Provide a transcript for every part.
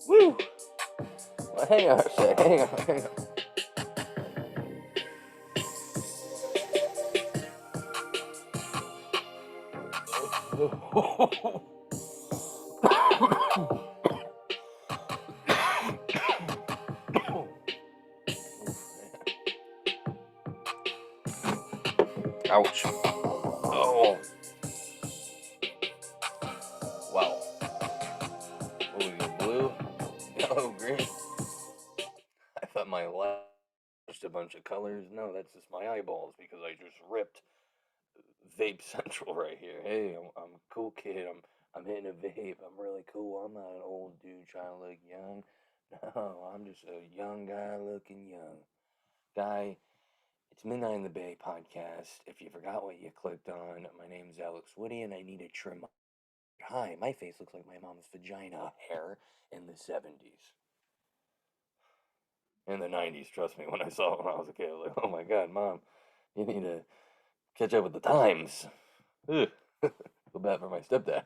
Woo! Well, hang on a sec. Hang on. Hang on. Ouch. Oh. Wow. What we go? Blue, yellow, green. I thought my light was just a bunch of colors. No, that's just my eyeballs because I just ripped Vape Central right here. Hey, I'm a cool kid. I'm hitting a vape. I'm really cool. I'm not an old dude trying to look young. No, I'm just a young guy looking young. Guy, it's Midnight in the Bay podcast. If you forgot what you clicked on, my name's Alex Woody and I need a trim. Hi, my face looks like my mom's vagina hair in the 70s. In the 90s, trust me, when I saw it when I was a kid, I was like, oh my god, mom, you need to catch up with the times. Ugh. Feel bad for my stepdad.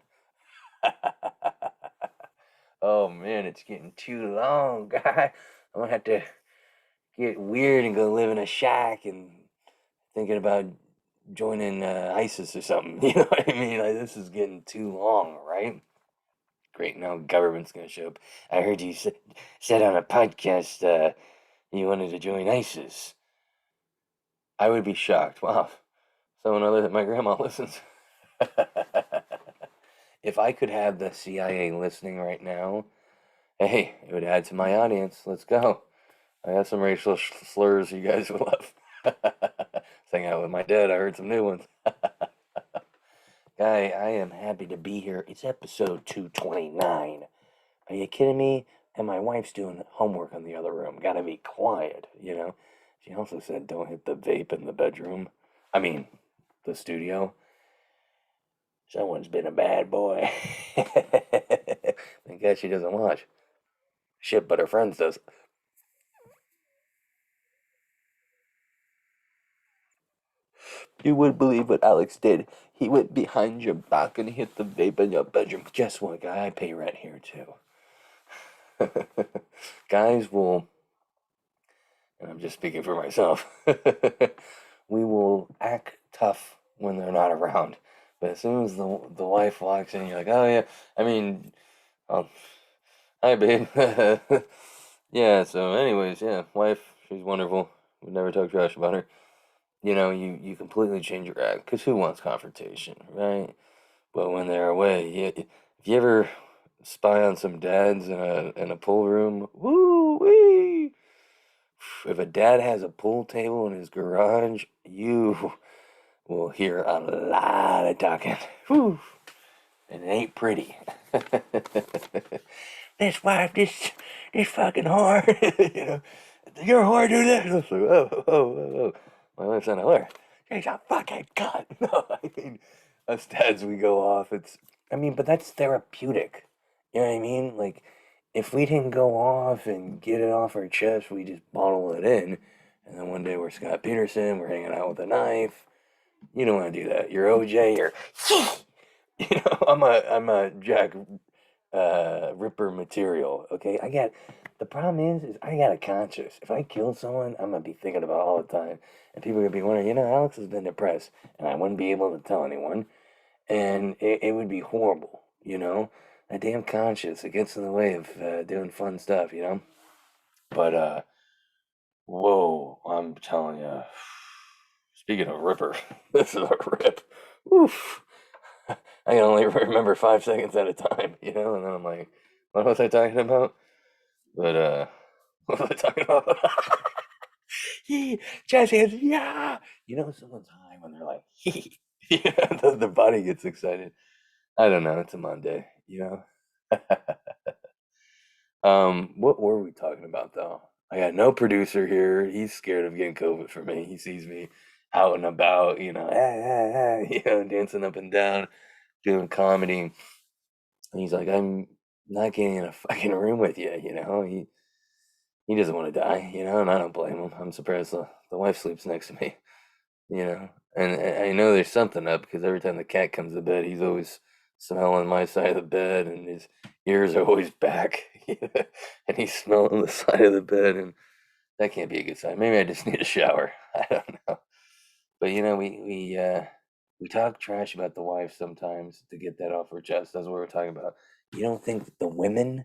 Oh man, it's getting too long, guy. I'm gonna have to get weird and go live in a shack and thinking about joining ISIS or something. You know what I mean? Like, this is getting too long, right? Great, now government's gonna show up. I heard you said on a podcast you wanted to join ISIS. I would be shocked. Wow, someone other than my grandma listens. If I could have the CIA listening right now, hey, it would add to my audience. Let's go. I have some racial slurs you guys would love. Hang out with my dad. I heard some new ones. Guy, I am happy to be here. It's episode 229. Are you kidding me? And my wife's doing homework in the other room. Gotta be quiet, you know? She also said don't hit the vape in the bedroom. I mean, the studio. Someone's been a bad boy. I guess she doesn't watch. Shit, but her friends does. You wouldn't believe what Alex did. He went behind your back and hit the vape in your bedroom. Guess what, guy? I pay rent here too. Guys will, and I'm just speaking for myself, we will act tough when they're not around. But as soon as the wife walks in, you're like, oh yeah, I mean, oh, hi babe. Yeah, so anyways, yeah, wife, she's wonderful. Would never talk trash about her. You know, you completely change your act because who wants confrontation, right? But when they're away, if you ever spy on some dads in a pool room, woo wee. If a dad has a pool table in his garage, you will hear a lot of talking. Whew. And it ain't pretty. This wife, this fucking whore, you know, your whore do this. I was like, whoa. My wife's not a whore. She's a fucking cunt. No, I mean, us dads, we go off. But that's therapeutic. You know what I mean? Like, if we didn't go off and get it off our chest, we just bottle it in. And then one day we're Scott Peterson, we're hanging out with a knife. You don't want to do that. You're OJ, you're, I'm a Jack Ripper material. Okay, the problem is I got a conscience. If I kill someone, I'm gonna be thinking about it all the time, and people are gonna be wondering, Alex has been depressed, and I wouldn't be able to tell anyone, and it would be horrible. That damn conscience, it gets in the way of doing fun stuff. But whoa, I'm telling you. Speaking of Ripper, this is a rip. Oof. I can only remember 5 seconds at a time, and then I'm like, what was I talking about? But what was I talking about? Yeah, jazz hands, yeah. Someone's high when they're like, the body gets excited. I don't know. It's a Monday. What were we talking about though? I got no producer here. He's scared of getting COVID from me. He sees me out and about, dancing up and down, doing comedy. And he's like, I'm not getting in a fucking room with you, He doesn't want to die, and I don't blame him. I'm surprised the wife sleeps next to me, And I know there's something up because every time the cat comes to bed, he's always smelling my side of the bed and his ears are always back, and he's smelling the side of the bed, and that can't be a good sign. Maybe I just need a shower. I don't know. But we talk trash about the wife sometimes to get that off our chest. That's what we're talking about. You don't think that the women?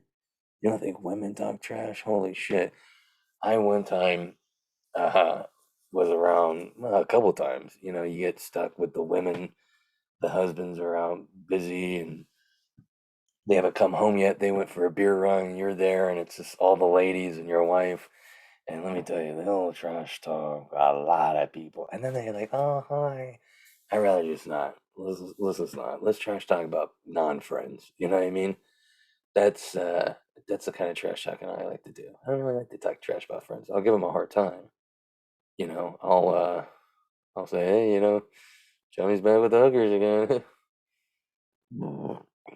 You don't think women talk trash? Holy shit! I one time uh, was around well, a couple times. You know, you get stuck with the women. The husbands are out busy and they haven't come home yet. They went for a beer run. And you're there, and it's just all the ladies and your wife. And let me tell you, they'll trash talk a lot of people. And then they're like, "Oh, hi." I rather just not. Let's just not. Let's trash talk about non-friends. You know what I mean? That's uh, that's the kind of trash talking I like to do. I don't really like to talk trash about friends. I'll give them a hard time. You know, I'll say, hey, Johnny's back with the hookers again.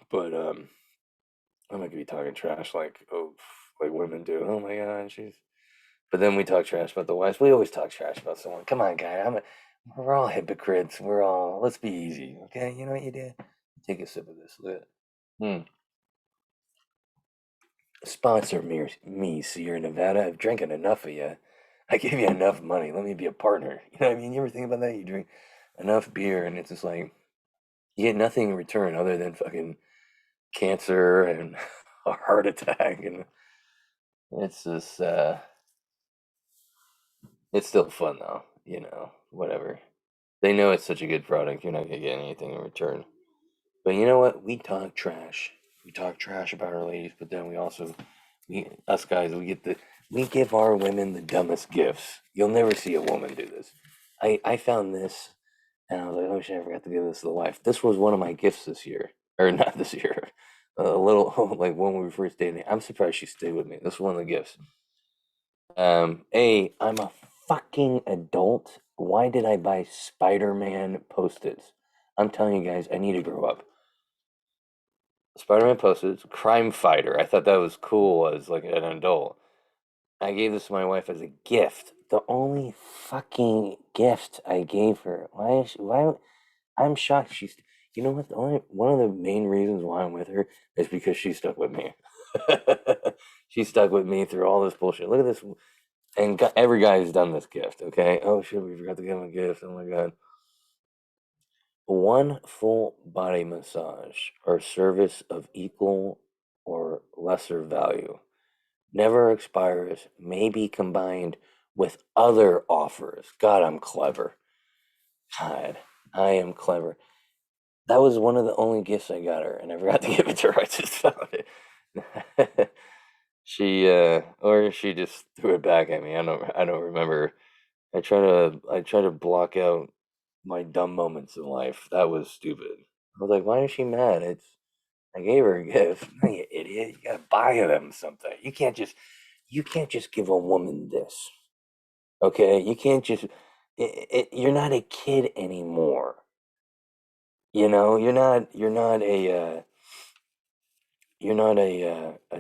But I'm not gonna be talking trash like women do. Oh my god, she's. But then we talk trash about the wives. We always talk trash about someone. Come on, guy. We're all hypocrites. We're all. Let's be easy, okay? You know what you do? Take a sip of this. Look at it. Sponsor me, Sierra Nevada. I've drinking enough of you. I give you enough money. Let me be a partner. You know what I mean? You ever think about that? You drink enough beer, and it's just like you get nothing in return other than fucking cancer and a heart attack, and it's just it's still fun though. Whatever. They know it's such a good product. You're not gonna get anything in return. But you know what? We talk trash. We talk trash about our ladies, but then we us guys, we give our women the dumbest gifts. You'll never see a woman do this. I found this, and I was like, oh shit, I forgot to give this to the wife. This was one of my gifts this year, or not this year. A little like when we were first dating. I'm surprised she stayed with me. This was one of the gifts. I'm a fucking adult. Why did I buy Spider-Man post-its? I'm telling you guys, I need to grow up. Spider-Man post-its, crime fighter. I thought that was cool as like an adult. I gave this to my wife as a gift. The only fucking gift I gave her. Why? I'm shocked. You know what? The only one of the main reasons why I'm with her is because she stuck with me. She stuck with me through all this bullshit. Look at this, and every guy has done this gift. Okay. Oh shit, we forgot to give him a gift. Oh my god. One full body massage or service of equal or lesser value never expires, may be combined with other offers. God, I'm clever. God, I am clever. That was one of the only gifts I got her, and I forgot to give it to her. I just found it. Or she just threw it back at me. I don't remember. I try to block out my dumb moments in life. That was stupid. I was like, why is she mad? I gave her a gift. No, you idiot. You gotta buy them something. You can't just give a woman this. Okay? You can't just you're not a kid anymore. You're not a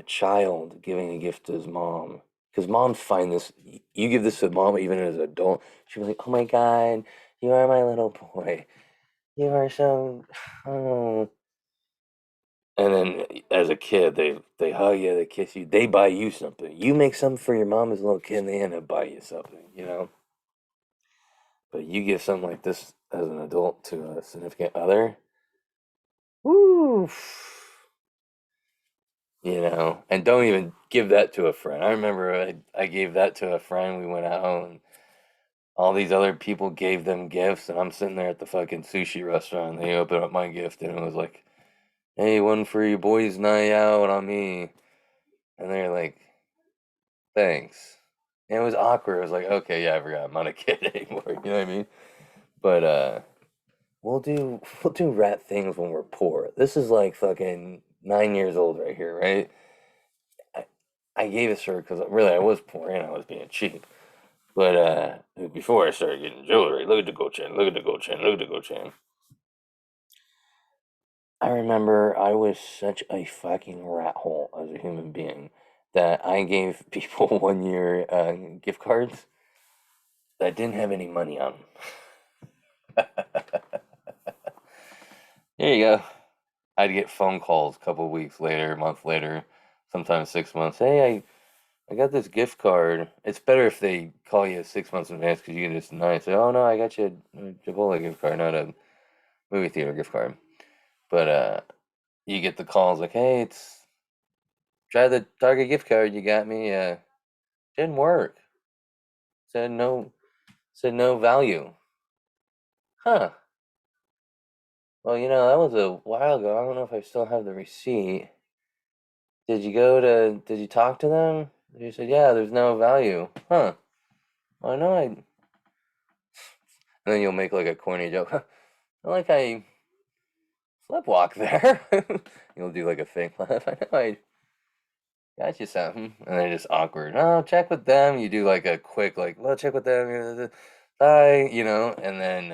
child giving a gift to his mom. Because moms find this, you give this to mom even as an adult, she'll be like, oh my God, you are my little boy. You are so, oh. And then as a kid, they hug you, they kiss you, they buy you something. You make something for your mom as a little kid, and they end up buying you something. But you give something like this as an adult to a significant other, woo, and don't even give that to a friend. I remember I gave that to a friend. We went out and all these other people gave them gifts, and I'm sitting there at the fucking sushi restaurant. And they open up my gift, and it was like, "Hey, one for your boys' night out on me," and they're like, "Thanks." And it was awkward. It was like, "Okay, yeah, I forgot. I'm not a kid anymore." You know what I mean? But we'll do rat things when we're poor. This is like fucking 9 years old right here, right? I, I gave it to her because really I was poor and I was being cheap. But before I started getting jewelry, look at the gold chain, look at the gold chain, look at the gold chain. I remember I was such a fucking rat hole as a human being that I gave people one year gift cards that didn't have any money on them. Here you go. I'd get phone calls a couple weeks later, a month later. Sometimes 6 months. Hey, I got this gift card. It's better if they call you 6 months in advance because you can just deny it. Say, oh no, I got you a Chipotle gift card, not a movie theater gift card. But you get the calls like, hey, it's try the Target gift card you got me. Didn't work. Said no. Said no value. Huh. Well, that was a while ago. I don't know if I still have the receipt. Did you talk to them? You said, yeah, there's no value. Huh. Well, I know and then you'll make like a corny joke. I like I slept walk there. You'll do like a fake laugh. I know I got you something. And then just awkward. Oh, check with them. You do like a quick, like, well, check with them. Bye, and then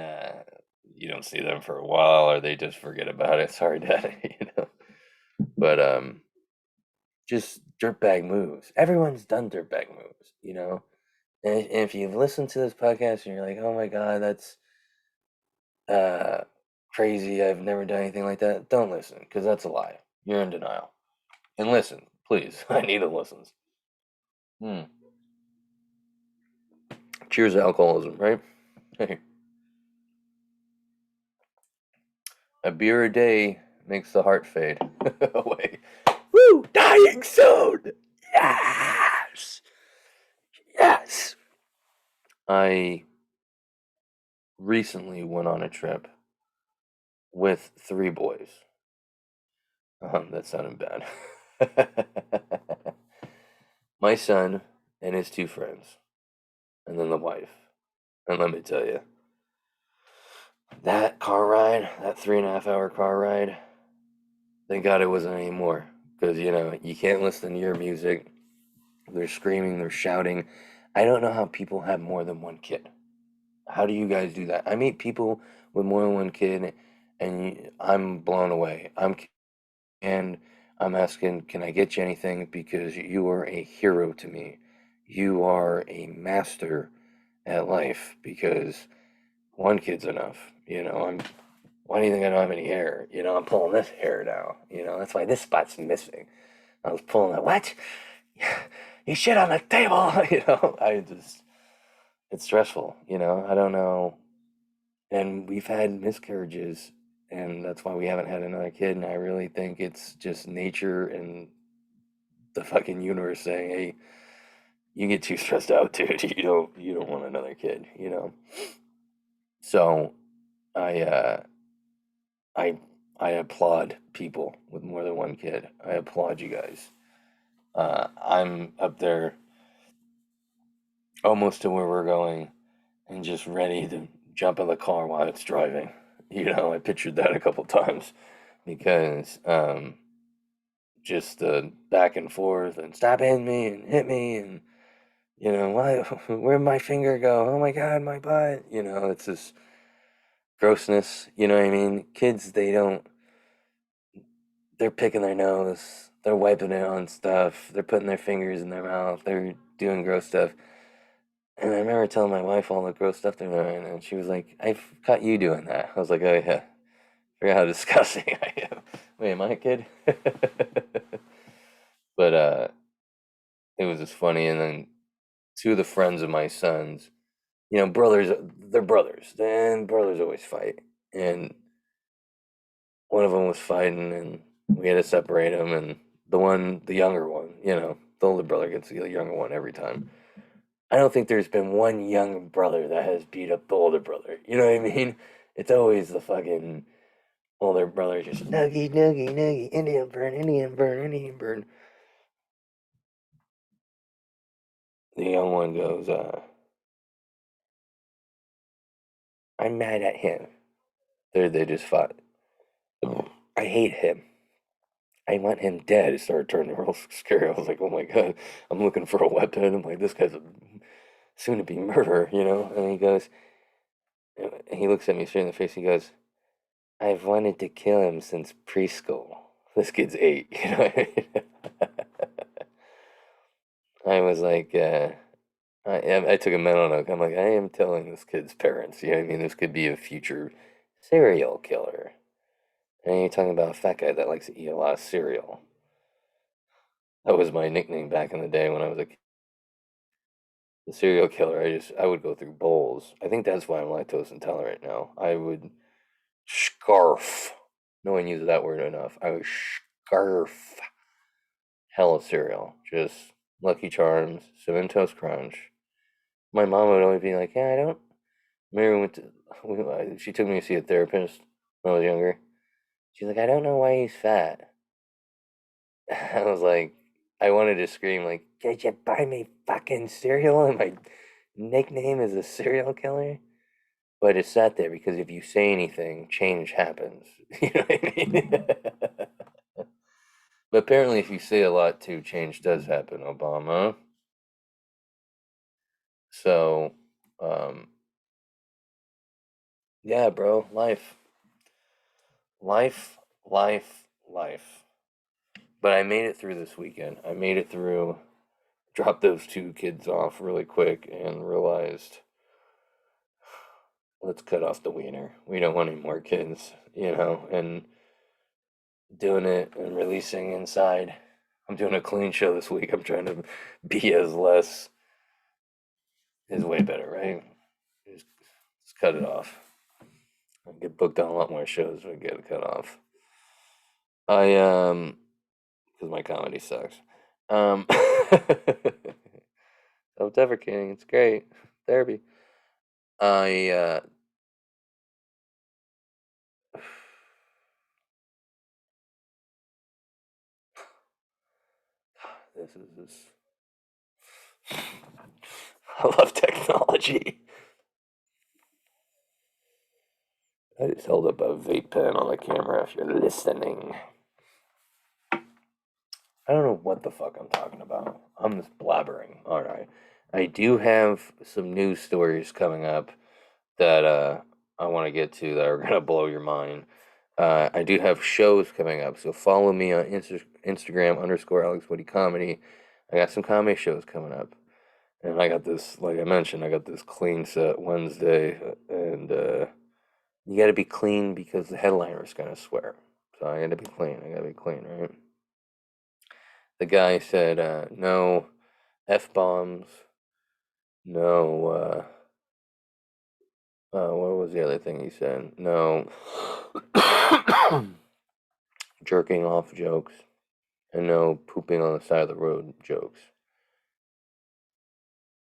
you don't see them for a while or they just forget about it. Sorry, Dad. But just dirtbag moves. Everyone's done dirtbag moves. And if you've listened to this podcast and you're like, oh my God, that's uh, crazy, I've never done anything like that, don't listen, because that's a lie. You're in denial. And listen, please. I need the listens. Hmm. Cheers to alcoholism, right? Hey, a beer a day makes the heart fade away. Woo! Dying soon! Yes! Yes! I recently went on a trip with 3 boys. That sounded bad. My son and his 2 friends, and then the wife. And let me tell you, that car ride, that 3.5 hour car ride, thank God it wasn't anymore. Because, you can't listen to your music. They're screaming, they're shouting. I don't know how people have more than one kid. How do you guys do that? I meet people with more than one kid, and I'm blown away. And I'm asking, can I get you anything? Because you are a hero to me. You are a master at life because one kid's enough. Why do you think I don't have any hair? I'm pulling this hair now. That's why this spot's missing. I was pulling it. What? You shit on the table. It's stressful. I don't know. And we've had miscarriages, and that's why we haven't had another kid. And I really think it's just nature and the fucking universe saying, "Hey, you get too stressed out, dude. You don't want another kid." So I I I applaud people with more than one kid. I applaud you guys. I'm up there almost to where we're going and just ready to jump in the car while it's driving. I pictured that a couple times because just the back and forth and stop hitting me and hit me and why where'd my finger go? Oh my God, my butt. It's this grossness. You know what I mean? Kids, they're picking their nose, they're wiping it on stuff, they're putting their fingers in their mouth, they're doing gross stuff. And I remember telling my wife all the gross stuff they're doing, and she was like, I've caught you doing that. I was like, oh yeah, forgot how disgusting I am. Wait, am I a kid? But it was just funny. And then two of the friends of my sons, brothers, they're brothers, and brothers always fight. And one of them was fighting, and we had to separate them. And the younger one, the older brother gets the younger one every time. I don't think there's been one young brother that has beat up the older brother. You know what I mean? It's always the fucking older brother just nuggy, nuggy, nuggy, Indian burn, Indian burn, Indian burn. The young one goes, I'm mad at him. They just fought. I hate him. I want him dead. It started turning real scary. I was like, oh my God, I'm looking for a weapon. I'm like, this guy's a soon to be murderer. And he looks at me straight in the face. He goes, I've wanted to kill him since preschool. This kid's 8. I was like, I took a mental note. I'm like, I am telling this kid's parents. You know what I mean? This could be a future serial killer. And you're talking about a fat guy that likes to eat a lot of cereal. That was my nickname back in the day when I was a the serial killer. I would go through bowls. I think that's why I'm lactose intolerant now. I would scarf. No one uses that word enough. I would scarf hell of cereal. Just Lucky Charms, Cinnamon Toast Crunch. My mom would always be like, "Yeah, I don't." Mary went to. She took me to see a therapist when I was younger. She's like, "I don't know why he's fat." I was like, I wanted to scream like, "Did you buy me fucking cereal?" And my nickname is a serial killer. But it sat there because if you say anything, change happens. You know what I mean? But apparently, if you say a lot too, change does happen, Obama. So, um, yeah, bro, life, life. But I made it through this weekend. I made it through, dropped those two kids off really quick, and realized let's cut off the wiener. We don't want any more kids, and doing it and releasing inside. I'm doing a clean show this week. I'm trying to be as less is way better, right? Just cut it off. I get booked on a lot more shows if I get it cut off. Because my comedy sucks. Self-deprecating. It's great therapy. I this is this. I love technology. I just held up a vape pen on the camera if you're listening. I don't know what the fuck I'm talking about. I'm just blabbering. All right. I do have some news stories coming up that I want to get to that are going to blow your mind. I do have shows coming up, so follow me on Instagram _ Alex Woody Comedy. I got some comedy shows coming up. And I got this, like I mentioned, I got this clean set Wednesday, and you got to be clean because the headliner is going to swear. So I got to be clean. I got to be clean, right? The guy said, no F bombs, no, what was the other thing he said? No jerking off jokes, and no pooping on the side of the road jokes.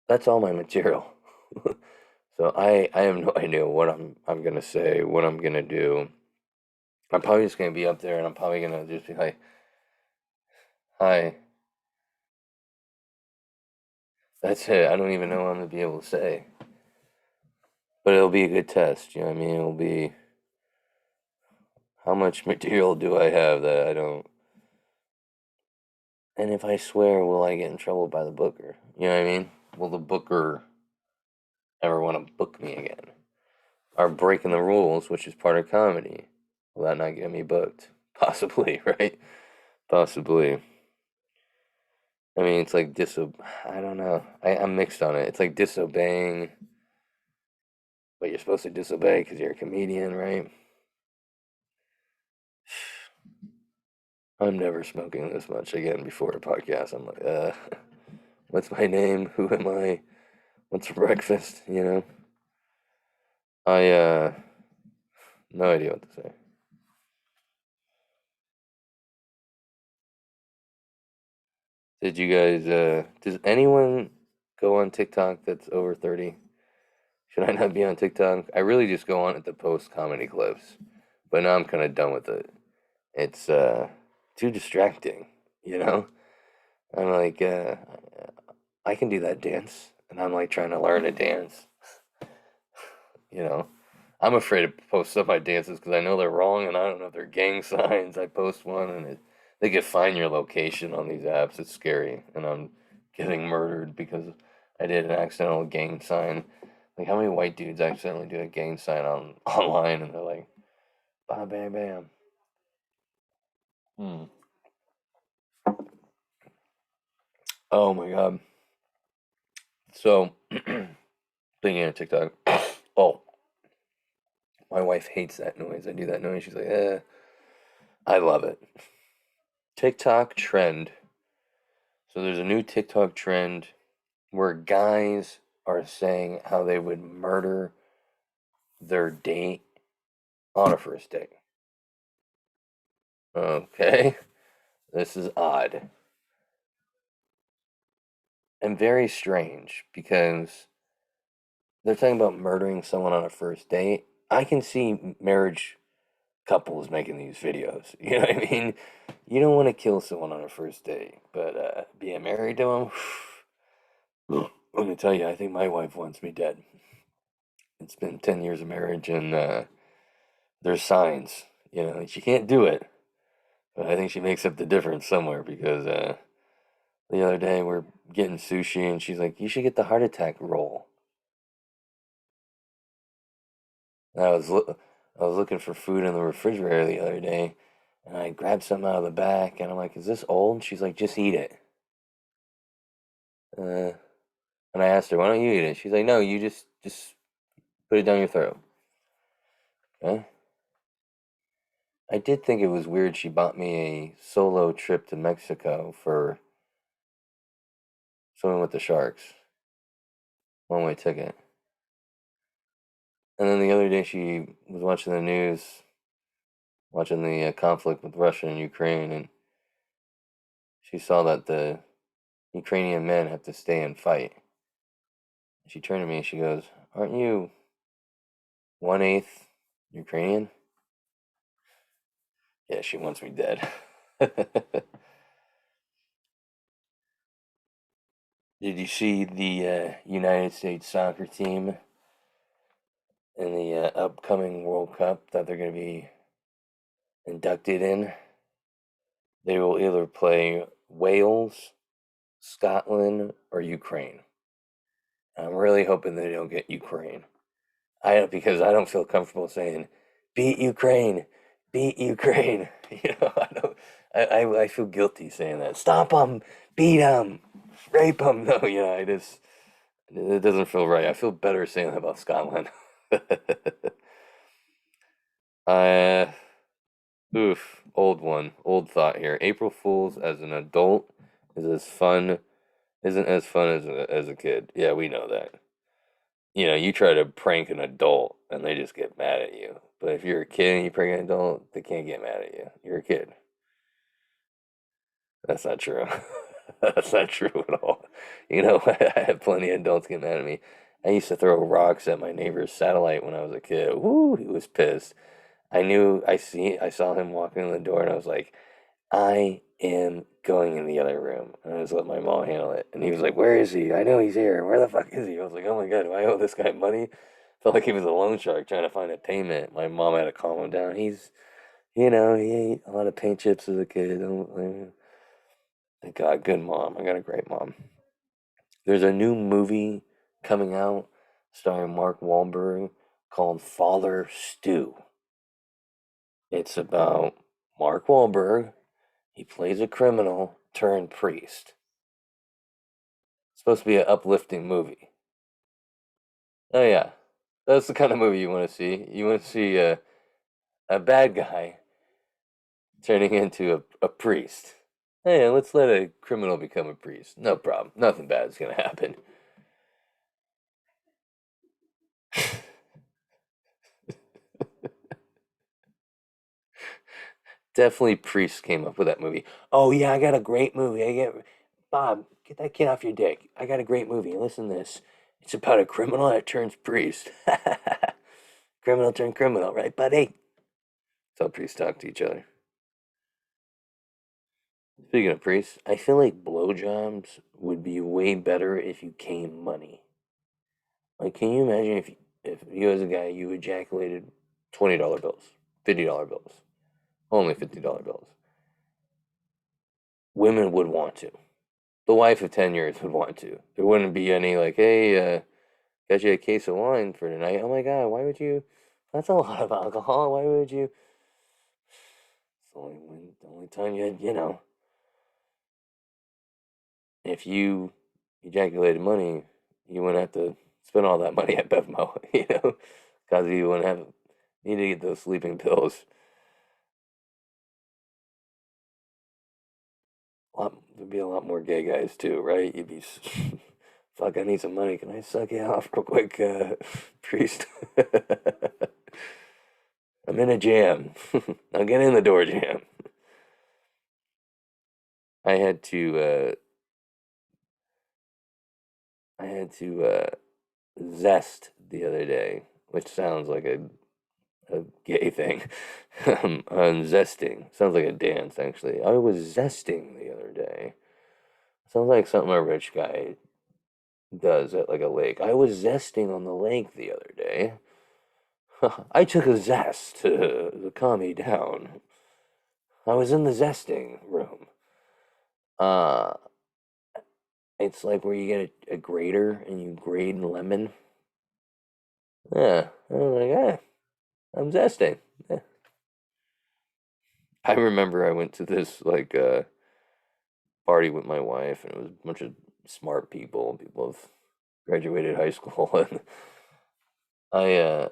That's all my material. So I have no idea what I'm gonna say, what I'm gonna do. I'm probably just gonna be up there and I'm probably gonna just be like, hi. That's it. I don't even know what I'm gonna be able to say. But it'll be a good test, you know what I mean? It'll be how much material do I have that I don't. And if I swear, will I get in trouble by the booker? You know what I mean? Will the booker ever want to book me again? Or breaking the rules, which is part of comedy, will that not get me booked? Possibly, right? Possibly. I mean, it's like I don't know. I'm mixed on it. It's like disobeying, but you're supposed to disobey because you're a comedian, right? I'm never smoking this much again before a podcast. I'm like, what's my name? Who am I? What's for breakfast? I no idea what to say. Did you guys does anyone go on TikTok that's over 30? Should I not be on TikTok? I really just go on it to post comedy clips. But now I'm kind of done with it. It's too distracting, you know? I'm like I can do that dance and I'm like trying to learn a dance, you know? I'm afraid to post some of my dances because I know they're wrong and I don't know if they're gang signs. I post one and they can find your location on these apps. It's scary, and I'm getting murdered because I did an accidental gang sign. Like, how many white dudes accidentally do a gang sign on online and they're like, bam, bam, bam. Hmm. Oh my god. So, thinking of TikTok. Oh, my wife hates that noise. I do that noise. She's like, I love it. TikTok trend So there's a new TikTok trend where guys are saying how they would murder their date on a first date. Okay, this is odd and very strange because they're talking about murdering someone on a first date. I can see marriage couples making these videos. You know what I mean? You don't want to kill someone on a first date, but being married to them, let me tell you, I think my wife wants me dead. It's been 10 years of marriage, and there's signs. You know, she can't do it, but I think she makes up the difference somewhere because the other day we're getting sushi, and she's like, "You should get the heart attack roll." And I was looking for food in the refrigerator the other day, and I grabbed something out of the back, and I'm like, "Is this old?" And she's like, "Just eat it." Uh, and I asked her, "Why don't you eat it?" She's like, "No, you just put it down your throat." Okay. I did think it was weird she bought me a solo trip to Mexico for swimming with the sharks, one way ticket. And then the other day she was watching the news, watching the conflict with Russia and Ukraine, and she saw that the Ukrainian men have to stay and fight. She turned to me and she goes, "Aren't you 1/8 Ukrainian?" Yeah, she wants me dead. Did you see the United States soccer team in the upcoming World Cup that they're going to be inducted in? They will either play Wales, Scotland, or Ukraine. I'm really hoping they don't get Ukraine. Because I don't feel comfortable saying, "Beat Ukraine, beat Ukraine." You know, I feel guilty saying that. Stop them, beat them, rape them. No, you know, it doesn't feel right. I feel better saying that about Scotland. uh, old one, old thought here. April Fools as an adult is as fun, isn't as fun as a kid. Yeah, we know that. You know, you try to prank an adult and they just get mad at you. But if you're a kid and you prank an adult, they can't get mad at you. You're a kid. That's not true. That's not true at all. You know, I had plenty of adults get mad at me. I used to throw rocks at my neighbor's satellite when I was a kid. Woo, he was pissed. I saw him walking in the door and I was like, I am going in the other room. And I just let my mom handle it. And he was like, "Where is he? I know he's here. Where the fuck is he?" I was like, "Oh my God, do I owe this guy money?" Felt like he was a loan shark trying to find a payment. My mom had to calm him down. He ate a lot of paint chips as a kid. Thank God, good mom. I got a great mom. There's a new movie coming out starring Mark Wahlberg called Father Stew. It's about Mark Wahlberg. He plays a criminal turned priest. It's supposed to be an uplifting movie. Oh yeah, that's the kind of movie you want to see. You want to see a bad guy turning into a priest. Hey, let's let a criminal become a priest. No problem. Nothing bad is gonna happen. Definitely priests came up with that movie. Oh yeah, I got a great movie. Bob, get that kid off your dick. I got a great movie. Listen to this. It's about a criminal that turns priest. Criminal turned criminal, right, buddy? That's how priests talk to each other. Speaking of priests, I feel like blowjobs would be way better if you came money. Like, can you imagine if you as a guy you ejaculated $20 bills, $50 bills, only $50 bills? Women would want to. The wife of 10 years would want to. There wouldn't be any like, "Hey, got you a case of wine for tonight." Oh my God, why would you? That's a lot of alcohol. Why would you? It's the only time you know, if you ejaculated money, you wouldn't have to spend all that money at Bevmo, you know, because you wouldn't have need to get those sleeping pills. There'd be a lot more gay guys too, right? You'd be, fuck, I need some money. Can I suck you off real quick, priest? I'm in a jam. I'll get in the door jam. I had to, zest the other day, which sounds like a gay thing. Zesting sounds like a dance. Actually, I was zesting the other day. Sounds like something a rich guy does at like a lake. I was zesting on the lake the other day. I took a zest to calm me down. I was in the zesting room. Uh, it's like where you get a grater and you grate lemon. Yeah, I'm like, I'm zesting. Yeah. I remember I went to this like party with my wife, and it was a bunch of smart people. People have graduated high school, and I uh,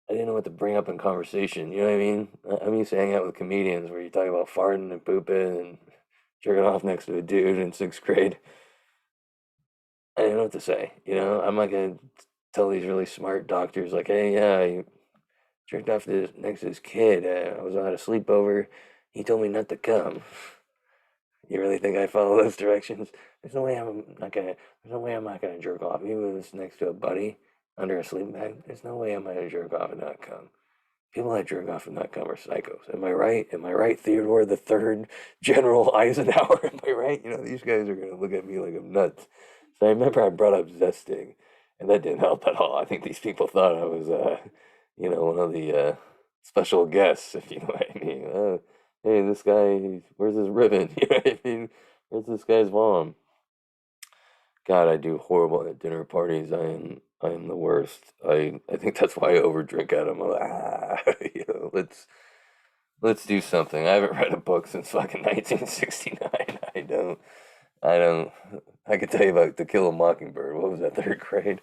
I didn't know what to bring up in conversation. You know what I mean? I'm used to hanging out with comedians where you talk about farting and pooping and jerking off next to a dude in sixth grade. I didn't know what to say. You know, I'm not gonna tell these really smart doctors like, "Hey, yeah, you jerked off next to this kid. I was on a sleepover. He told me not to come." You really think I follow those directions? There's no way I'm not gonna. There's no way I'm not gonna jerk off, even if it's next to a buddy under a sleeping bag. There's no way I'm gonna jerk off and not come. People that jerk off and not come are psychos. Am I right? Am I right, Theodore the Third, General Eisenhower? Am I right? You know, these guys are gonna look at me like I'm nuts. So I remember I brought up zesting, and that didn't help at all. I think these people thought I was, one of the special guests, if you know what I mean. Hey, this guy, where's his ribbon? You know what I mean? Where's this guy's mom? God, I do horrible at dinner parties. I am the worst. I think that's why I overdrink at them. I'm like, let's do something. I haven't read a book since fucking 1969. I don't. I could tell you about To Kill a Mockingbird. What was that, third grade?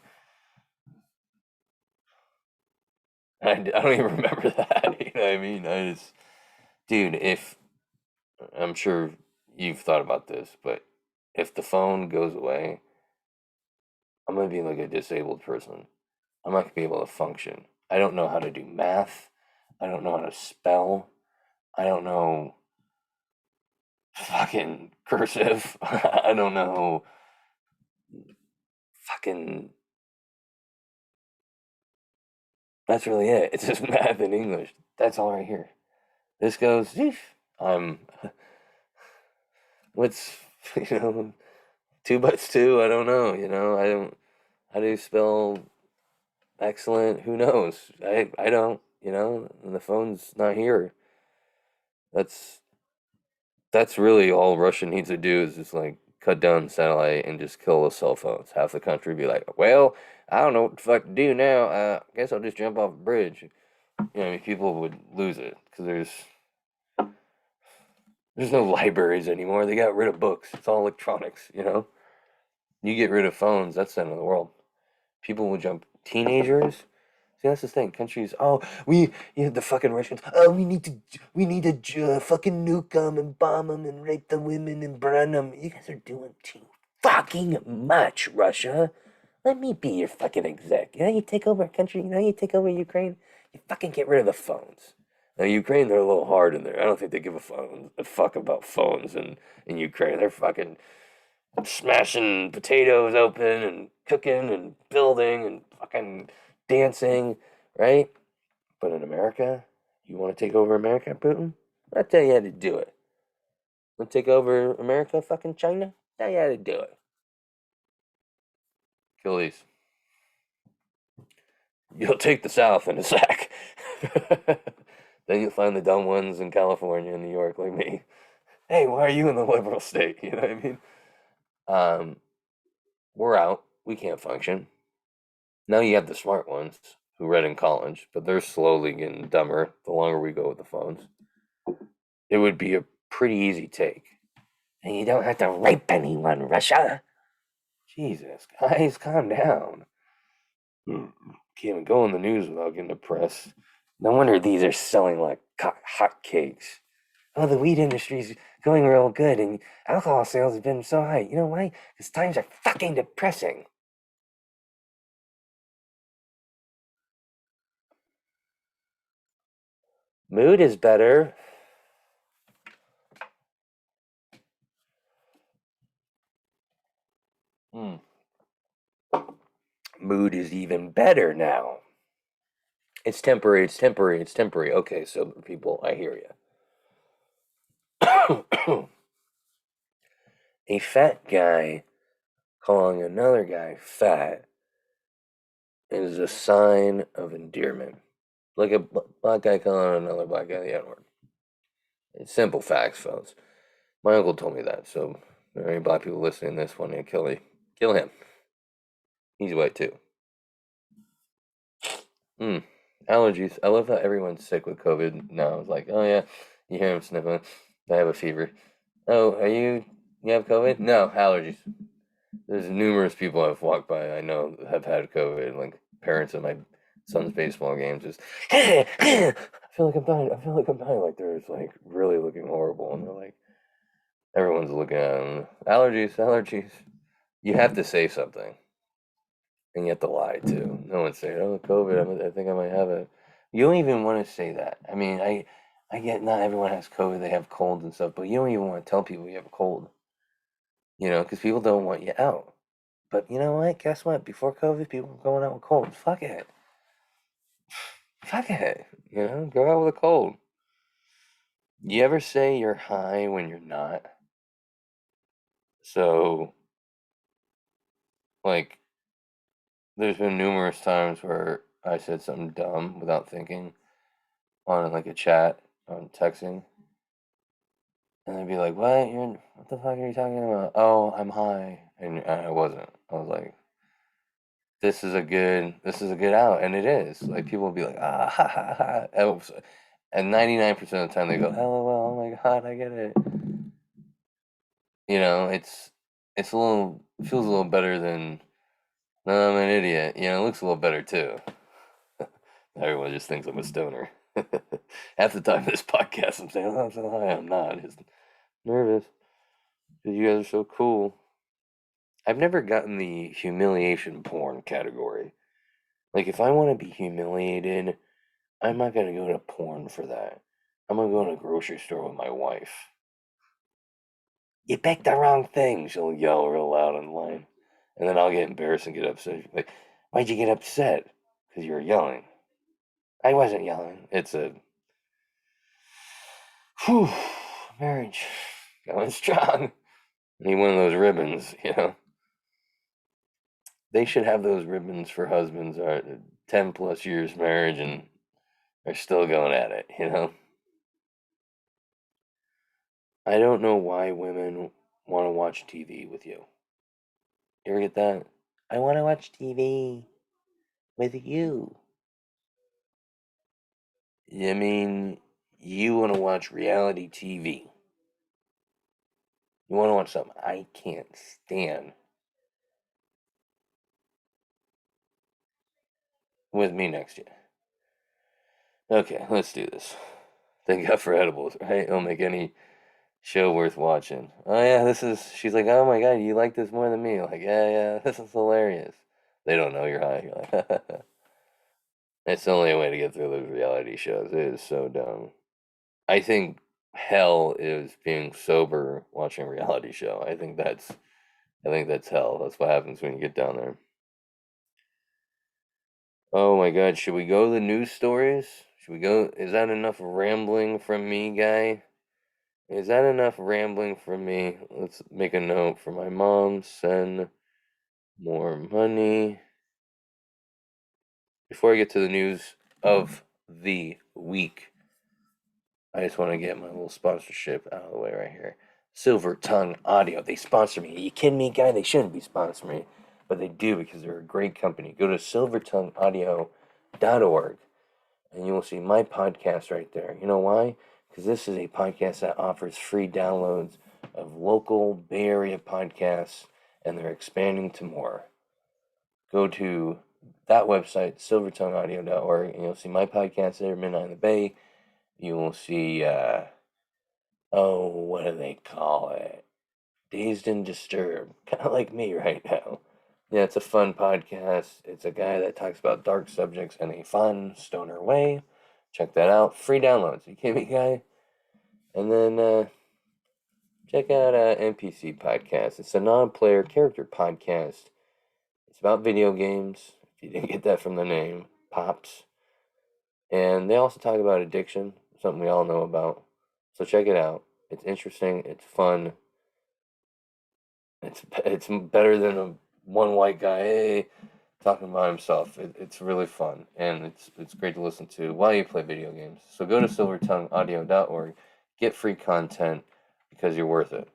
I don't even remember that. You know what I mean? Dude, if I'm sure you've thought about this, but if the phone goes away, I'm gonna be like a disabled person. I'm not gonna be able to function. I don't know how to do math. I don't know how to spell. I don't know fucking cursive. I don't know fucking. That's really it. It's just math and English. That's all right here. This goes. Eesh. I'm. What's you know two butts two? I don't know. I don't. How do you spell excellent? Who knows? I don't. And the phone's not here. That's that's really all Russia needs to do is just like cut down satellite and just kill the cell phones. Half the country be like, well, I don't know what the fuck to do now. Guess I'll just jump off a bridge. I mean, people would lose it because there's no libraries anymore. They got rid of books. It's all electronics. You get rid of phones, that's the end of the world. People will jump. Teenagers. See, that's the thing. Countries. Oh, the fucking Russians. Oh, we need to fucking nuke them and bomb them and rape the women and burn them. You guys are doing too fucking much, Russia. Let me be your fucking exec. You take over a country. You take over Ukraine. You fucking get rid of the phones. Now, Ukraine, they're a little hard in there. I don't think they give a fuck about phones in Ukraine. They're fucking smashing potatoes open and cooking and building and fucking dancing, right? But in America, you want to take over America, Putin? I'll tell you how to do it. Want to take over America, fucking China? I'll tell you how to do it. Kill these. You'll take the South in a sec. Then you'll find the dumb ones in California and New York like me. Hey, why are you in the liberal state? You know what I mean? Um, we're out. We can't function. Now you have the smart ones who read in college, but they're slowly getting dumber the longer we go with the phones. It would be a pretty easy take. And you don't have to rape anyone, Russia. Jesus, guys, calm down. Can't even go in the news without getting depressed. No wonder these are selling like hotcakes. oh, the weed industry's going real good and alcohol sales have been so high. You know why? Because times are fucking depressing. Mood is better. Hmm. Mood is even better now. It's temporary, it's temporary, it's temporary. Okay, so people, I hear you. A fat guy calling another guy fat is a sign of endearment. Like a black guy calling another black guy the N word. It's simple facts, folks. My uncle told me that, so any black people listening to this one, kill him. He's white too. Mm. Allergies. I love how everyone's sick with COVID now. It's like, oh yeah, you hear him sniffling. I have a fever. Oh, you have COVID? No, allergies. There's numerous people I've walked by I know have had COVID, like parents at my son's baseball games. Just, I feel like I'm dying. I feel like I'm dying. Like they're just like really looking horrible, and they're like, everyone's looking at them. Allergies, allergies. You have to say something, and you have to lie too. No one's saying, "Oh, COVID. I think I might have it." You don't even want to say that. I mean, I get not everyone has COVID. They have colds and stuff, but you don't even want to tell people you have a cold. Because people don't want you out. But you know what? Guess what? Before COVID, people were going out with colds. Fuck it. Fuck it. Go out with a cold. You ever say you're high when you're not? So, like, there's been numerous times where I said something dumb without thinking on like a chat on texting, and they'd be like, What the fuck are you talking about? Oh, I'm high," and I wasn't. I was like, this is a good out," and it is. Like people will be like, "Ah, ha ha ha," and 99% of the time they go, "LOL, oh my god, I get it." It's a little feels a little better than, "No, I'm an idiot." It looks a little better too. Everyone just thinks I'm a stoner. Half the time this podcast, I'm saying, "Oh, I'm so high." I'm not. Just nervous because you guys are so cool. I've never gotten the humiliation porn category. Like, if I want to be humiliated, I'm not gonna go to porn for that. I'm gonna go to a grocery store with my wife. "You picked the wrong thing," she'll yell real loud online. And then I'll get embarrassed and get upset. Like, "Why'd you get upset?" "Because you were yelling." "I wasn't yelling." It's a whew, marriage going strong. Need one of those ribbons. They should have those ribbons for husbands who are 10 plus years marriage and are still going at it. I don't know why women want to watch TV with you. You ever get that? "I want to watch TV with you." I mean, you want to watch reality TV. You want to watch something I can't stand with me next year. Okay, let's do this. Thank God for edibles, right? It'll make any show worth watching. Oh yeah, she's like, "Oh my God, you like this more than me." Like, yeah, yeah, this is hilarious. They don't know you're high. You're like, it's the only way to get through those reality shows. It is so dumb. I think hell is being sober watching a reality show. I think that's hell. That's what happens when you get down there. Oh my God, should we go to the news stories? Should we go? Is that enough rambling from me, guy? Is that enough rambling from me? Let's make a note for my mom. Send more money. Before I get to the news of the week, I just want to get my little sponsorship out of the way right here. Silver Tongue Audio. They sponsor me. Are you kidding me, guy? They shouldn't be sponsoring me, but they do because they're a great company. Go to silvertongueaudio.org and you will see my podcast right there. You know why? Because this is a podcast that offers free downloads of local Bay Area podcasts, and they're expanding to more. Go to that website, silvertongueaudio.org, and you'll see my podcast there, Midnight in the Bay. You will see Oh, what do they call it? Dazed and Disturbed. Kind of like me right now. Yeah, it's a fun podcast. It's a guy that talks about dark subjects in a fun, stoner way. Check that out. Free downloads. You kidding me, guy? And then check out NPC Podcast. It's a non-player character podcast. It's about video games. If you didn't get that from the name, Pops. And they also talk about addiction, something we all know about. So check it out. It's interesting. It's fun. It's better than a one white guy talking about himself. It's really fun and it's great to listen to while you play video games. So go to silvertongueaudio.org, get free content because you're worth it.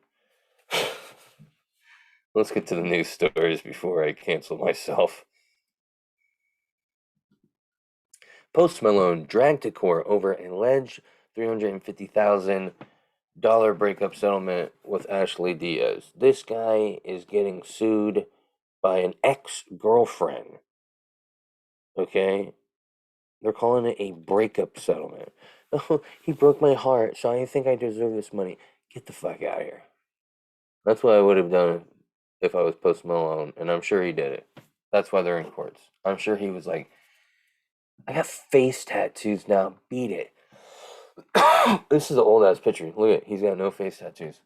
Let's get to the news stories before I cancel myself. Post Malone dragged to court over an alleged $350,000 breakup settlement with Ashley Diaz. This guy is getting sued by an ex-girlfriend. Okay? They're calling it a breakup settlement. Oh, he broke my heart, so I think I deserve this money. Get the fuck out of here. That's what I would have done if I was Post Malone, and I'm sure he did it. That's why they're in courts. I'm sure he was like, I got face tattoos now. Beat it. This is an old ass picture. Look at it. He's got no face tattoos.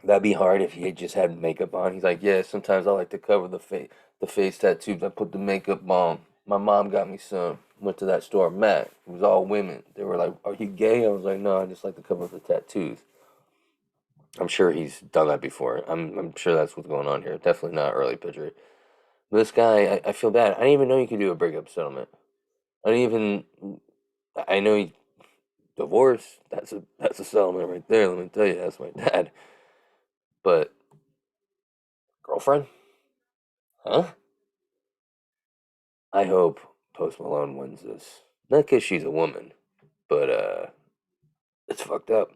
That'd be hard if he had just had makeup on. He's like, yeah, sometimes I like to cover the face tattoos. I put the makeup on. My mom got me some. Went to that store, Mac. It was all women. They were like, are you gay? I was like, no, I just like to cover up the tattoos. I'm sure he's done that before. I'm sure that's what's going on here. Definitely not early picture. This guy, I feel bad. I didn't even know you could do a breakup settlement. I didn't even. I know he divorced. That's a settlement right there. Let me tell you, that's my dad. But girlfriend, huh? I hope Post Malone wins this. Not because she's a woman, but it's fucked up.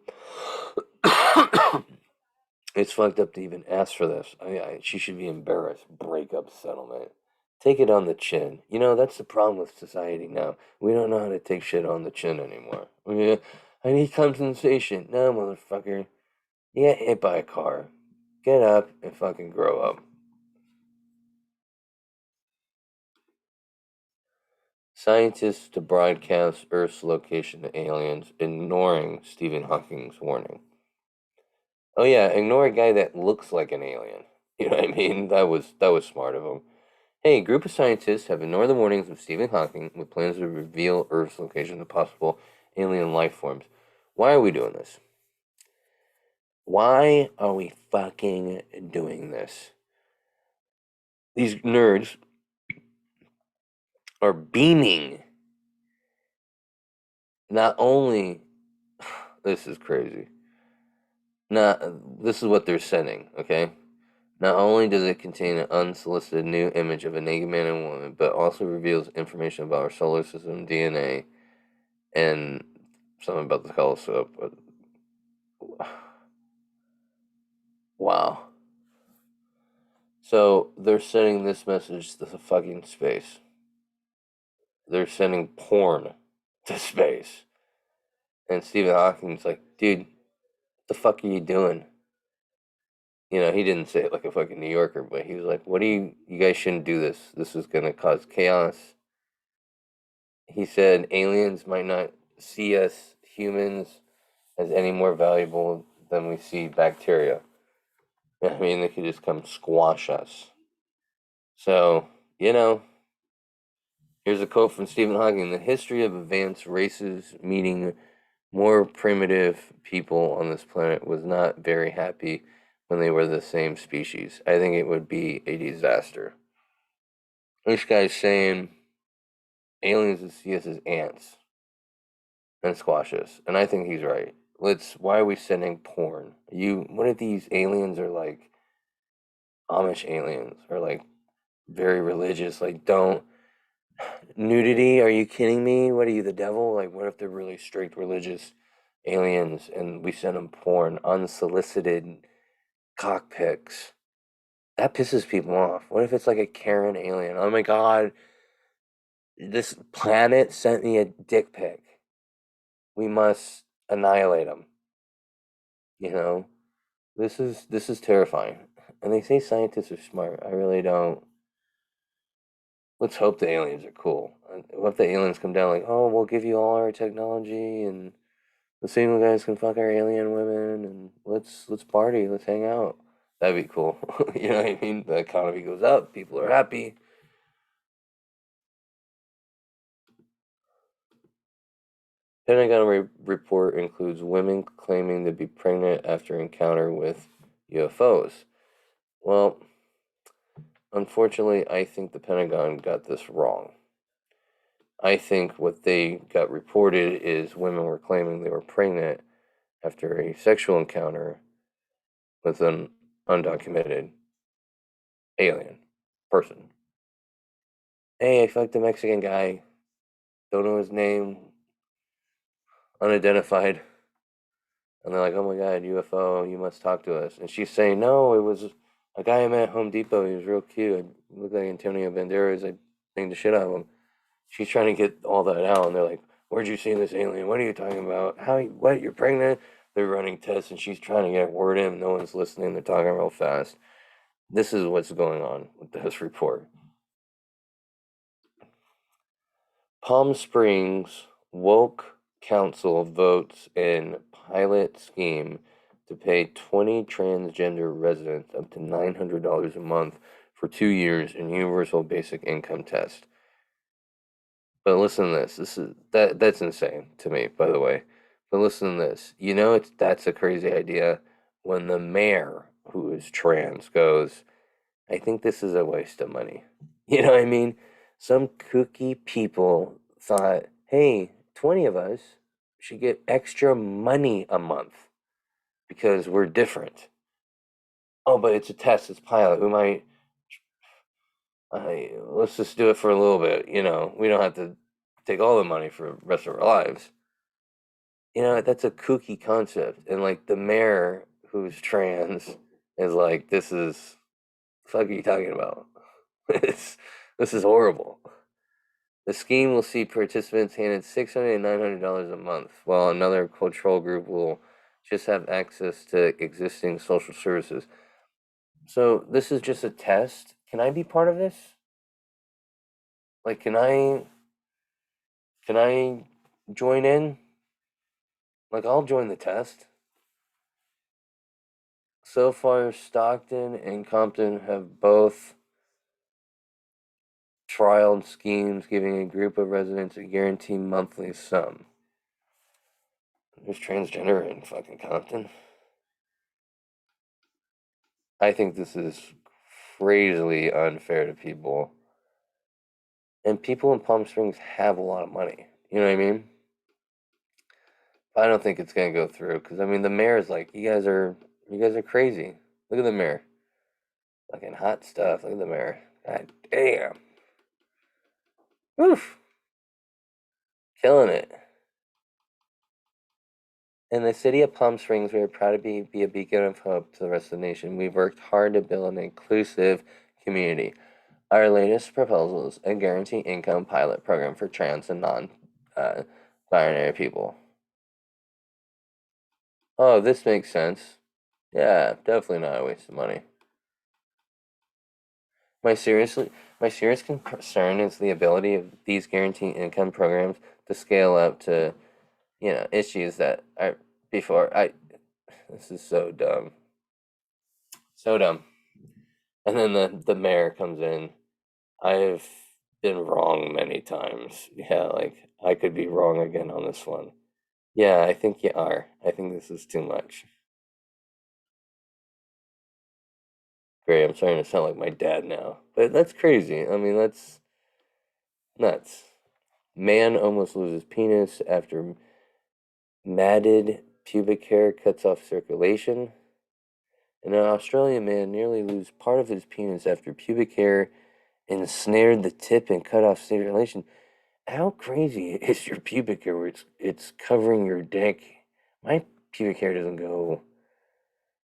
It's fucked up to even ask for this. She should be embarrassed. Breakup settlement. Take it on the chin. You know, that's the problem with society now. We don't know how to take shit on the chin anymore. Yeah, I need compensation. No, motherfucker. You get hit by a car. Get up and fucking grow up. Scientists to broadcast Earth's location to aliens, ignoring Stephen Hawking's warning. Oh yeah, ignore a guy that looks like an alien. You know what I mean? That was smart of him. Hey, a group of scientists have ignored the warnings of Stephen Hawking with plans to reveal Earth's location to possible alien life forms. Why are we doing this? Why are we fucking doing this? These nerds are beaming. Not only, this is crazy. Not, this is what they're sending, okay? Not only does it contain an unsolicited new image of a naked man and woman, but also reveals information about our solar system, DNA, and something about the telescope. Wow. So they're sending this message to the fucking space. They're sending porn to space. And Stephen Hawking's like, dude, what the fuck are you doing? You know, he didn't say it like a fucking New Yorker, but he was like, what do you guys shouldn't do this. This is gonna cause chaos. He said aliens might not see us humans as any more valuable than we see bacteria. I mean, they could just come squash us. So, you know, here's a quote from Stephen Hawking. The history of advanced races meeting more primitive people on this planet was not very happy when they were the same species. I think it would be a disaster. This guy's saying aliens would see us as ants and squash us. And I think he's right. Why are we sending porn? What if these aliens are like Amish aliens or like very religious? Like, don't nudity? Are you kidding me? What are you, the devil? Like, what if they're really strict religious aliens and we send them porn, unsolicited cock pics? That pisses people off. What if it's like a Karen alien? Oh my god, this planet sent me a dick pic. we must annihilate them. You know, this is terrifying. And they say scientists are smart. I really don't. Let's hope the aliens are cool. What if the aliens come down like, oh, we'll give you all our technology and the single guys can fuck our alien women and let's party, let's hang out. That'd be cool. You know what I mean? The economy goes up, people are happy. Pentagon report includes women claiming to be pregnant after encounter with UFOs. Well, unfortunately, I think the Pentagon got this wrong. I think what they got reported is women were claiming they were pregnant after a sexual encounter with an undocumented alien person. Hey, I fucked a Mexican guy, don't know his name, unidentified. And they're like, oh my God, UFO, you must talk to us. And she's saying, no, it was a guy I met at Home Depot. He was real cute. He looked like Antonio Banderas. I banged the shit out of him. She's trying to get all that out. And they're like, where'd you see this alien? What are you talking about? How, what, you're pregnant? They're running tests and she's trying to get a word in. No one's listening. They're talking real fast. This is what's going on with this report. Palm Springs woke council votes in pilot scheme to pay 20 transgender residents up to $900 a month for 2 years in universal basic income test. But listen to this. That's insane to me, by the way. But listen to this. You know that's a crazy idea when the mayor, who is trans, goes, I think this is a waste of money. You know what I mean? Some kooky people thought, hey, 20 of us should get extra money a month because we're different. Oh, but it's a test, it's pilot. We might, let's just do it for a little bit. You know, we don't have to take all the money for the rest of our lives. You know, that's a kooky concept. And like the mayor who's trans is like, this is, the fuck are you talking about? this, this is horrible. The scheme will see participants handed $600 and $900 a month, while another control group will just have access to existing social services. So this is just a test. Can I be part of this? Like, can I join in? Like, I'll join the test. So far, Stockton and Compton have both trialed schemes giving a group of residents a guaranteed monthly sum. There's transgender in fucking Compton. I think this is crazily unfair to people. And people in Palm Springs have a lot of money. You know what I mean? I don't think it's gonna go through because I mean the mayor's like, you guys are crazy. Look at the mayor. Fucking hot stuff. Look at the mayor. God damn. Oof. Killing it. In the city of Palm Springs, we are proud to be a beacon of hope to the rest of the nation. We've worked hard to build an inclusive community. Our latest proposal is a guaranteed income pilot program for trans and non binary people. Oh, this makes sense. Yeah, definitely not a waste of money. My seriously, my serious concern is the ability of these guaranteed income programs to scale up to, issues that are before I. This is so dumb, so dumb. And then the mayor comes in. I've been wrong many times. Yeah, like I could be wrong again on this one. Yeah, I think you are. I think this is too much. Great, I'm starting to sound like my dad now. But that's crazy. I mean, that's nuts. Man almost loses penis after matted pubic hair cuts off circulation. And an Australian man nearly loses part of his penis after pubic hair ensnared the tip and cut off circulation. How crazy is your pubic hair where it's covering your dick? My pubic hair doesn't go,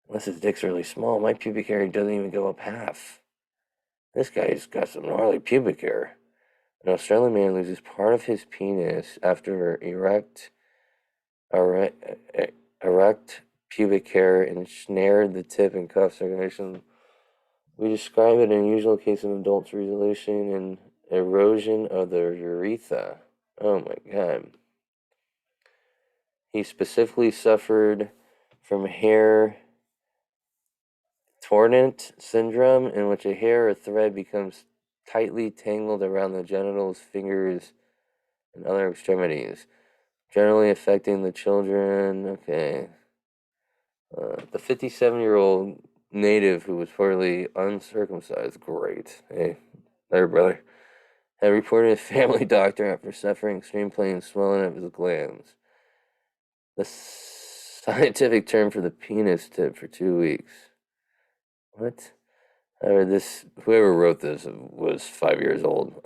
unless his dick's really small, my pubic hair doesn't even go up half. This guy's got some gnarly pubic hair. An Australian man loses part of his penis after erect erect pubic hair ensnared the tip and cuff circulation. We describe an unusual case of adult resolution and erosion of the urethra. Oh my god. He specifically suffered from hair torrent syndrome, in which a hair or thread becomes tightly tangled around the genitals, fingers, and other extremities, generally affecting the children. Okay. The 57-year-old native who was poorly uncircumcised, great. Hey, there, brother. Had reported a family doctor after suffering extreme pain and swelling of his glands. The scientific term for the penis tip for 2 weeks. What? However, whoever wrote this was 5 years old.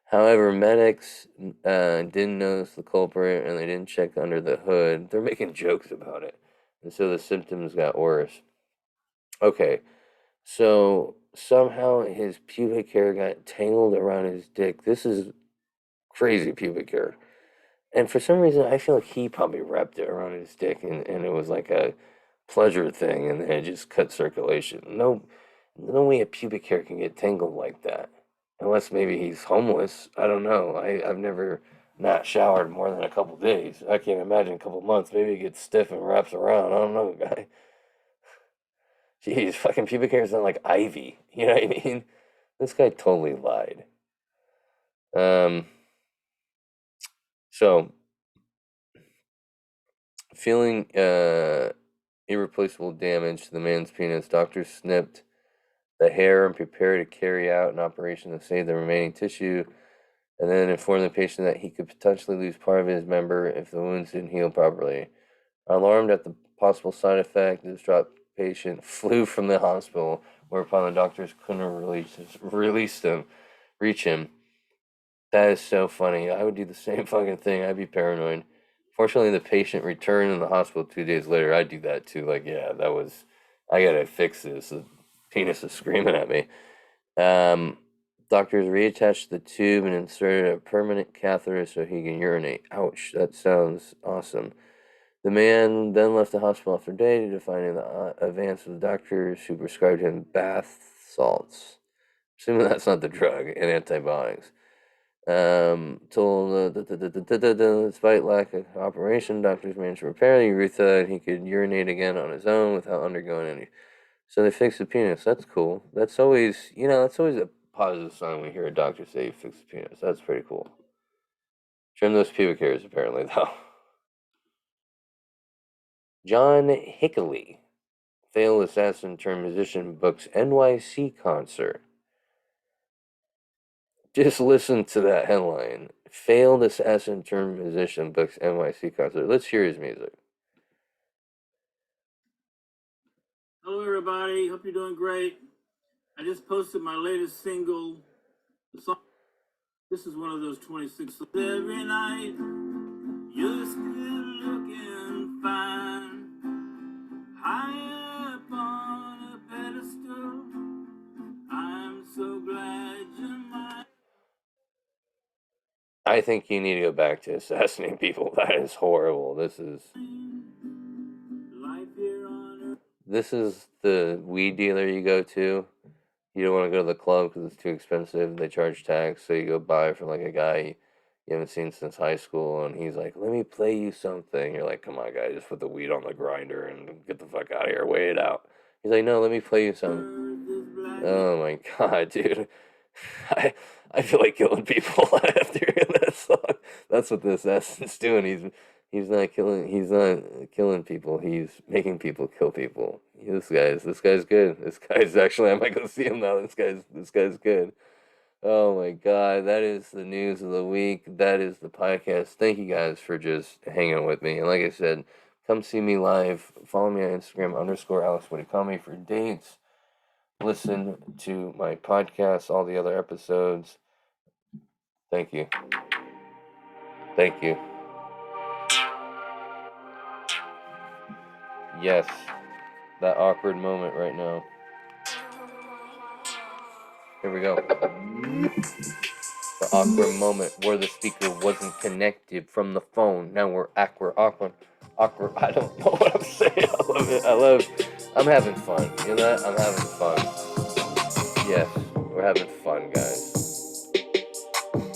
However, medics didn't notice the culprit and they didn't check under the hood. They're making jokes about it. And so the symptoms got worse. Okay, so somehow his pubic hair got tangled around his dick. This is crazy pubic hair. And for some reason, I feel like he probably wrapped it around his dick and it was like a pleasure thing and it just cut circulation. No way a pubic hair can get tangled like that. Unless maybe he's homeless. I don't know. I've never not showered more than a couple days. I can't imagine a couple months. Maybe it gets stiff and wraps around. I don't know, guy. Jeez, fucking pubic hair is not like ivy. You know what I mean? This guy totally lied. Um, so feeling irreplaceable damage to the man's penis, doctors snipped the hair and prepared to carry out an operation to save the remaining tissue, and then informed the patient that he could potentially lose part of his member if the wounds didn't heal properly. Alarmed at the possible side effect, the distraught patient flew from the hospital, whereupon the doctors couldn't reach him. That is so funny. I would do the same fucking thing. I'd be paranoid. Fortunately, the patient returned in the hospital 2 days later. I'd do that too. Like, yeah, I gotta fix this. The penis is screaming at me. Um, Doctors reattached the tube and inserted a permanent catheter so he can urinate. Ouch, that sounds awesome. The man then left the hospital after a day due to finding the advance of the doctors who prescribed him bath salts. Assuming that's not the drug, and antibiotics. Told despite lack of operation, doctors managed to repair the urethra and he could urinate again on his own without undergoing any. So they fixed the penis. That's cool. That's always a positive sign when you hear a doctor say you fixed the penis. That's pretty cool. Trim those pubic hairs, apparently, though. John Hickley, failed assassin turned musician, books NYC concert. Just listen to that headline. Failed assassin turned musician books NYC concert. Let's hear his music. Hello, everybody. Hope you're doing great. I just posted my latest single. This is one of those 26. Every night, you're still looking fine. High up on a pedestal. I'm so glad you're mine. I think you need to go back to assassinating people. That is horrible. This is the weed dealer you go to. You don't want to go to the club because it's too expensive. They charge tax, so you go buy from like a guy you haven't seen since high school, and he's like, "Let me play you something." You're like, "Come on, guy, just put the weed on the grinder and get the fuck out of here. Weigh it out." He's like, "No, let me play you something." Oh my god, dude. I I feel like killing people after hearing that song. That's what this assassin's doing. He's not killing people. He's making people kill people. This guy's good. This guy's actually, I might go see him now. This guy's good. Oh my god, that is the news of the week. That is the podcast. Thank you guys for just hanging with me. And like I said, come see me live. Follow me on Instagram _Alex Woody Comedy for dates. Listen to my podcast, all the other episodes. Thank you. Thank you. Yes, that awkward moment right now. Here we go. The awkward moment where the speaker wasn't connected from the phone. Now we're awkward. I don't know what I'm saying. I love it. I'm having fun. You know that? I'm having fun. Yes, we're having fun, guys.